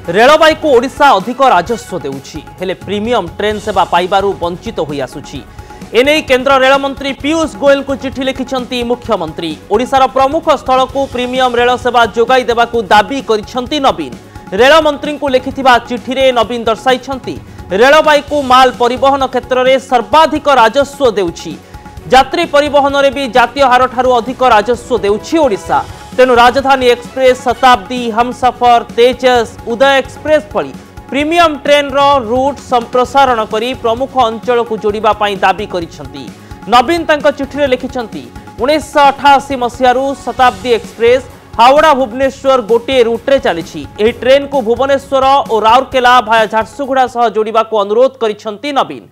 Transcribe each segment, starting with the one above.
रेलबाई को ओडिशा अधिक राजस्व देउछि हेले प्रीमियम ट्रेन सेवा पाइबारु वंचित होई आसुछि। एने केंद्र रेल मंत्री पीयूष गोयल को चिठी लिखिछंती मुख्यमंत्री। ओडिशार प्रमुख स्थल को प्रीमियम रेल सेवा जोगाई देबाकू दाबी करिछंती नवीन। रेल मंत्री को लिखिथिबा चिठी रे नवीन दर्शाइछंती रेलबाई को माल परिवहन क्षेत्र में सर्वाधिक राजस्व देउछि। यात्री परिवहन रे भी जातीय हार ठारू अधिक राजस्व देउछि ओडिशा। तेणु राजधानी एक्सप्रेस, शताब्दी, हमसफर, तेजस, उदय एक्सप्रेस भली प्रीमियम ट्रेन रो रूट संप्रसारण करी प्रमुख अंचल को जोड़िबा पाई दाबी करिसंती। नवीन तांको चिठी रे लिखिसंती 1988 मसियारू शताब्दी एक्सप्रेस हावड़ा भुवनेश्वर गोटे रूट्रे चली। एही ट्रेन को भुवनेश्वर और राउरकेला भाया झारसुगुड़ा सह जोड़िबा को अनुरोध करिसंती नवीन।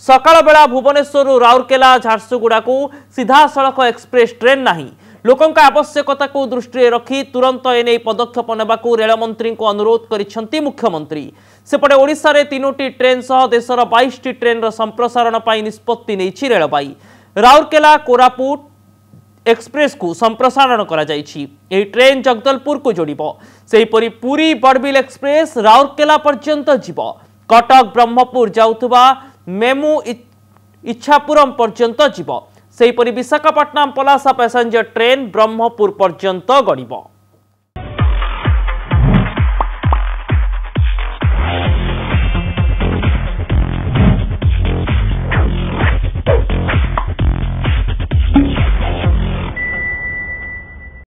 सकाळ बेला भुवनेश्वर और राउरकेला झारसुगुड़ा को सीधा सड़क एक्सप्रेस ट्रेन नहीं। लोकंक आवश्यकता को दृष्टि रखी तुरंत एने पदक्षेप नेबाकू रेलमंत्री को अनुरोध करिसंती मुख्यमंत्री। सेपटे ओडिशा रे 3टी ट्रेन सह देशर 22टी ट्रेन संप्रसारण पाई निष्पत्ति नेछि रेलबाई। राउरकेला कोरापुट एक्सप्रेस को संप्रसारण करा जायछि। एही ट्रेन जगदलपुर को जोड़िबो। सेहीपरि पुरी बड़बिल एक्सप्रेस राउरकेला पर्यंत जीवो। कटक ब्रह्मपुर जाउथबा मेमू इच्छापुरम पर्यंत जीवो। सेहीपरि विशाखापट्टनम पलासा पैसेंजर ट्रेन ब्रह्मपुर पर्यंत गड़िबो।